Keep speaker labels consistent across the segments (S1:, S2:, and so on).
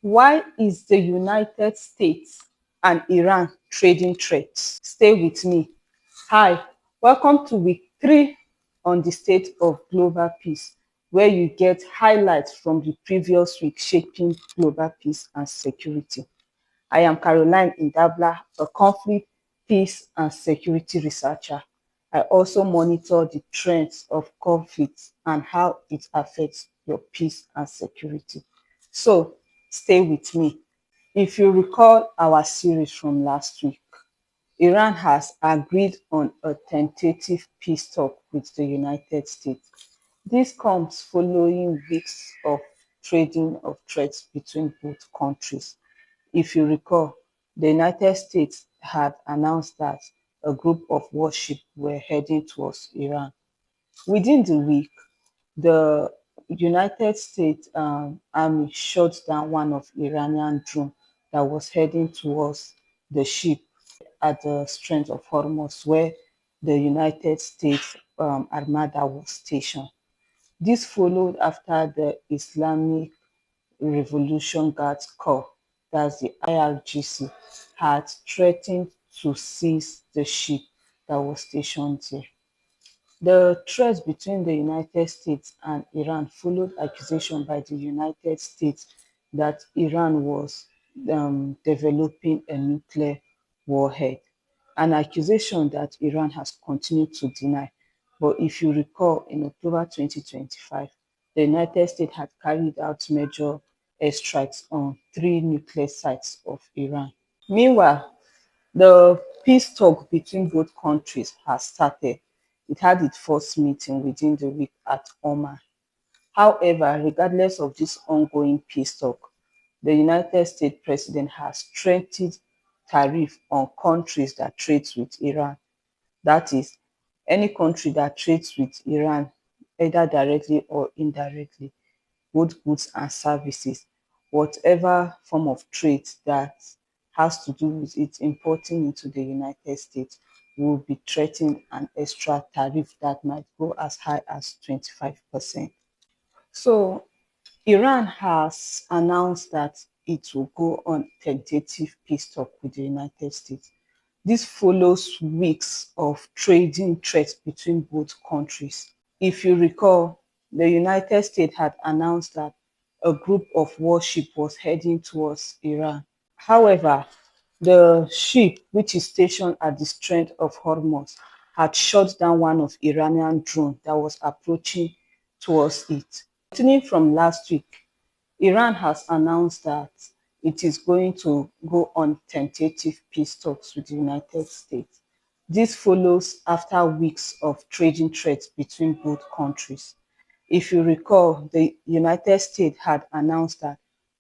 S1: Why is the United States and Iran trading threats? Stay with me. Hi, welcome to week 3 on the state of global peace, where you get highlights from the previous week shaping global peace and security. I am Caroline Indabla, a conflict, peace, and security researcher. I also monitor the trends of conflicts and how it affects your peace and security. So, stay with me. If you recall our series from last week, Iran has agreed on a tentative peace talk with the United States. This comes following weeks of trading of threats between both countries. If you recall, the United States had announced that a group of warships were heading towards Iran. Within the week, the United States Army shot down one of Iranian drone that was heading towards the ship at the Strait of Hormuz, where the United States Armada was stationed. This followed after the Islamic Revolution Guards Corps, that's the IRGC, had threatened to seize the ship that was stationed there. The threat between the United States and Iran followed accusation by the United States that Iran was developing a nuclear warhead, an accusation that Iran has continued to deny. But if you recall, in October 2025, the United States had carried out major airstrikes on 3 nuclear sites of Iran. Meanwhile, the peace talk between both countries has started. It had its first meeting within the week at Oman. However, regardless of this ongoing peace talk, the United States president has strengthened tariff on countries that trade with Iran. That is, any country that trades with Iran, either directly or indirectly, both goods and services, whatever form of trade that has to do with it importing into the United States will be threatened an extra tariff that might go as high as 25%. So Iran has announced that it will go on tentative peace talk with the United States. This follows weeks of trading threats between both countries. If you recall, the United States had announced that a group of warships was heading towards Iran. However, the ship, which is stationed at the Strait of Hormuz, had shot down one of Iranian drone that was approaching towards it. Continuing from last week, Iran has announced that it is going to go on tentative peace talks with the United States. This follows after weeks of trading threats between both countries. If you recall, the United States had announced that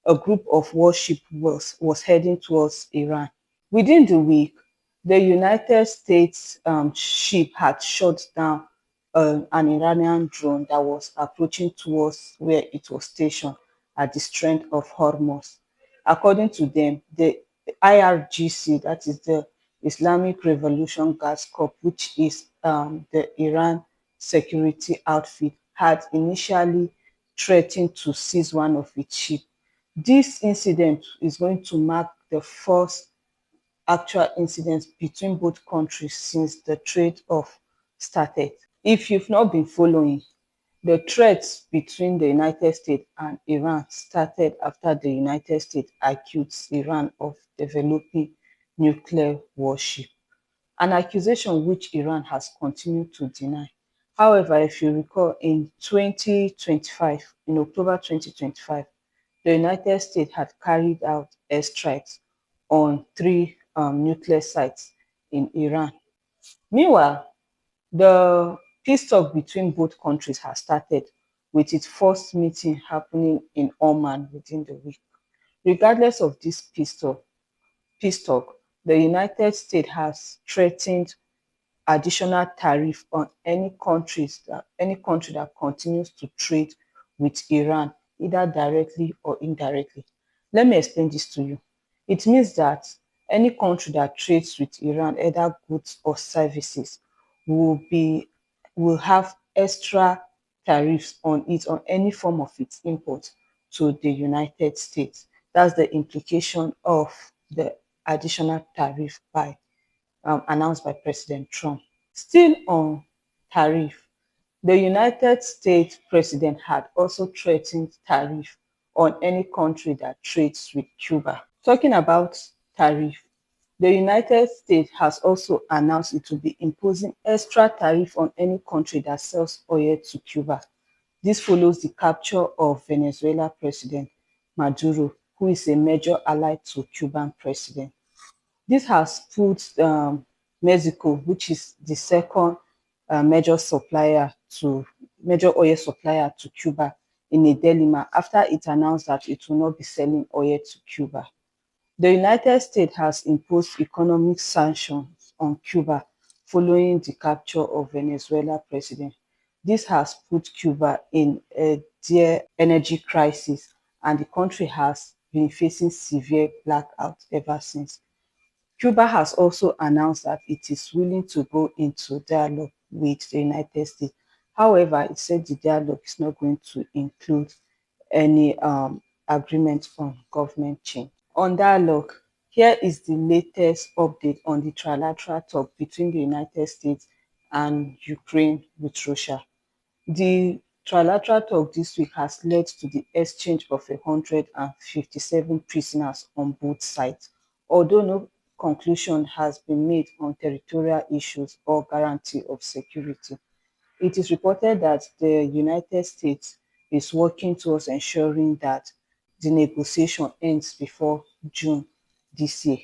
S1: a group of warships was heading towards Iran. Within the week, the United States ship had shot down an Iranian drone that was approaching towards where it was stationed at the Strait of Hormuz. According to them, the IRGC, that is the Islamic Revolution Guards Corps, which is the Iran security outfit, had initially threatened to seize one of its ships. This incident is going to mark the first actual incidents between both countries since the trade off started. If you've not been following, the threats between the United States and Iran started after the United States accused Iran of developing nuclear warship, an accusation which Iran has continued to deny. However, if you recall, in 2025, in October 2025, the United States had carried out airstrikes on 3 nuclear sites in Iran. Meanwhile, the peace talk between both countries has started with its first meeting happening in Oman within the week. Regardless of this peace talk, the United States has threatened additional tariff on any country that continues to trade with Iran, either directly or indirectly. Let me explain this to you. It means that any country that trades with Iran, either goods or services, will be will have extra tariffs on it on any form of its import to the United States. That's the implication of the additional tariff announced by President Trump. Still on tariff, the United States president had also threatened tariff on any country that trades with Cuba. Talking about tariff, the United States has also announced it will be imposing extra tariff on any country that sells oil to Cuba. This follows the capture of Venezuela President Maduro, who is a major ally to Cuban president. This has put Mexico, which is the second major oil supplier to Cuba, in a dilemma after it announced that it will not be selling oil to Cuba. The United States has imposed economic sanctions on Cuba following the capture of Venezuela president. This has put Cuba in a dire energy crisis, and the country has been facing severe blackout ever since. Cuba has also announced that it is willing to go into dialogue with the United States. However, it said the dialogue is not going to include any agreement on government change. On dialogue, here is the latest update on the trilateral talk between the United States and Ukraine with Russia. The trilateral talk this week has led to the exchange of 157 prisoners on both sides, although no conclusion has been made on territorial issues or guarantee of security. It is reported that the United States is working towards ensuring that the negotiation ends before June this year.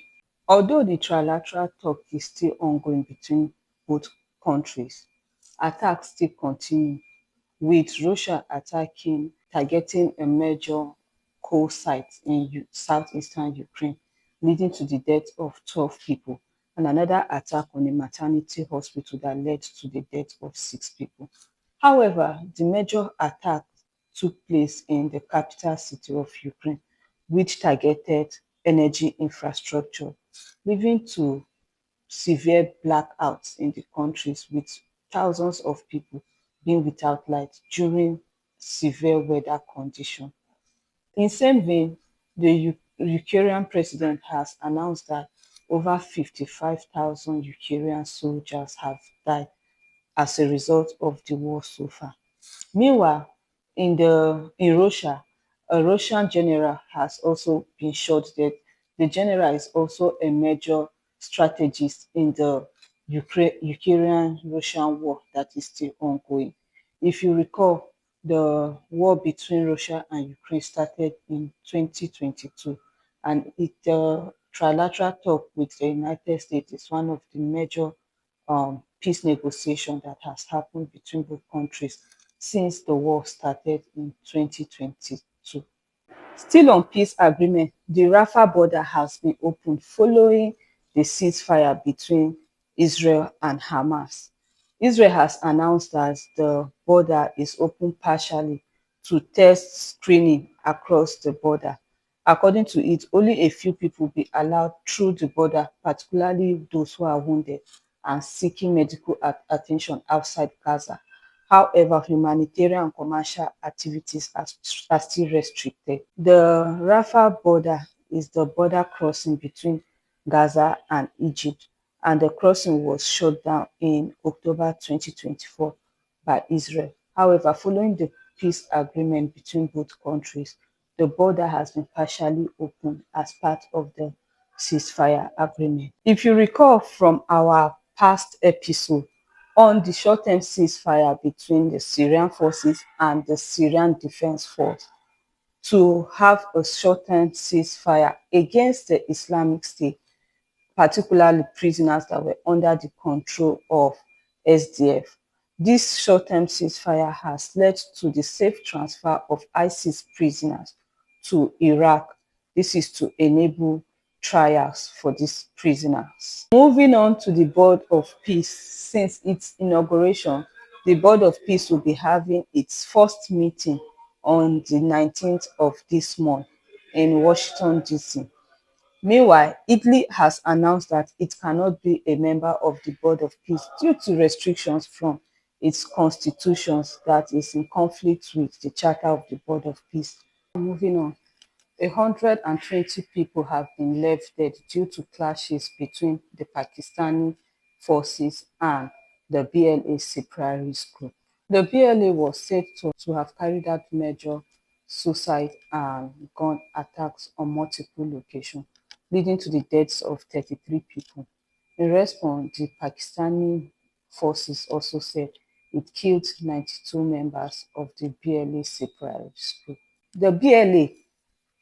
S1: Although the trilateral talk is still ongoing between both countries, attacks still continue, with Russia targeting a major coal site in southeastern Ukraine, leading to the death of 12 people, and another attack on a maternity hospital that led to the death of 6 people. However, the major attack took place in the capital city of Ukraine, which targeted energy infrastructure, leading to severe blackouts in the countries, with thousands of people being without light during severe weather conditions. In same vein, the Ukrainian president has announced that over 55,000 Ukrainian soldiers have died as a result of the war so far. Meanwhile, in Russia, a Russian general has also been shot dead. The general is also a major strategist in the Ukrainian-Russian war that is still ongoing. If you recall, the war between Russia and Ukraine started in 2022, and the trilateral talk with the United States is one of the major peace negotiation that has happened between both countries since the war started in 2022. Still on peace agreement, the Rafah border has been opened following the ceasefire between Israel and Hamas. Israel has announced that the border is open partially to test screening across the border. According to it, only a few people will be allowed through the border, particularly those who are wounded and seeking medical attention outside Gaza. However, humanitarian and commercial activities are still restricted. The Rafah border is the border crossing between Gaza and Egypt, and the crossing was shut down in October 2024 by Israel. However, following the peace agreement between both countries, the border has been partially opened as part of the ceasefire agreement. If you recall from our past episode on the short-term ceasefire between the Syrian forces and the Syrian Defense Force, to have a short-term ceasefire against the Islamic State, particularly prisoners that were under the control of SDF. This short-term ceasefire has led to the safe transfer of ISIS prisoners to Iraq. This is to enable trials for these prisoners. Moving on to the Board of Peace, since its inauguration, the Board of Peace will be having its first meeting on the 19th of this month in Washington, D.C. Meanwhile, Italy has announced that it cannot be a member of the Board of Peace due to restrictions from its constitutions that is in conflict with the Charter of the Board of Peace. Moving on, 120 people have been left dead due to clashes between the Pakistani forces and the BLA separatist group. The BLA was said to have carried out major suicide and gun attacks on multiple locations, leading to the deaths of 33 people. In response, the Pakistani forces also said it killed 92 members of the BLA separatist group. The BLA,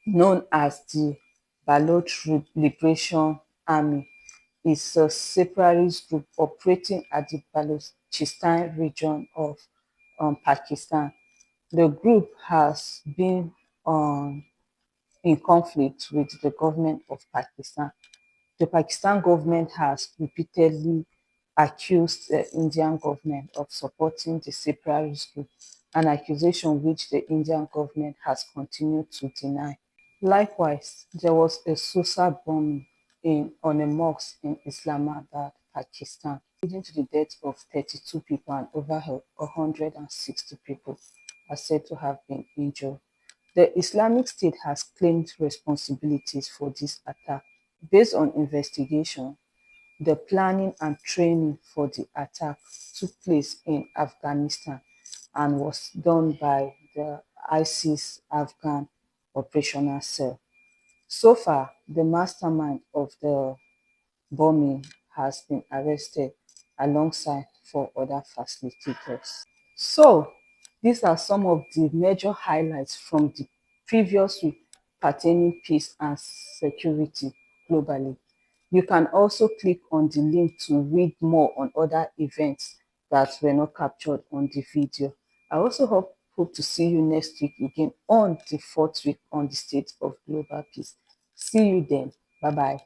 S1: known as the Baloch Liberation Army, is a separatist group operating at the Balochistan region of Pakistan. The group has been in conflict with the government of Pakistan. The Pakistan government has repeatedly accused the Indian government of supporting the separatist group, an accusation which the Indian government has continued to deny. Likewise, there was a suicide bombing on a mosque in Islamabad, Pakistan, leading to the death of 32 people and over 160 people are said to have been injured. The Islamic State has claimed responsibilities for this attack. Based on investigation, the planning and training for the attack took place in Afghanistan and was done by the ISIS Afghan Operational Cell. So far, the mastermind of the bombing has been arrested alongside four other facilitators. So, these are some of the major highlights from the previous week pertaining peace and security globally. You can also click on the link to read more on other events that were not captured on the video. I also hope to see you next week again on the fourth week on the state of global peace. See you then. Bye bye.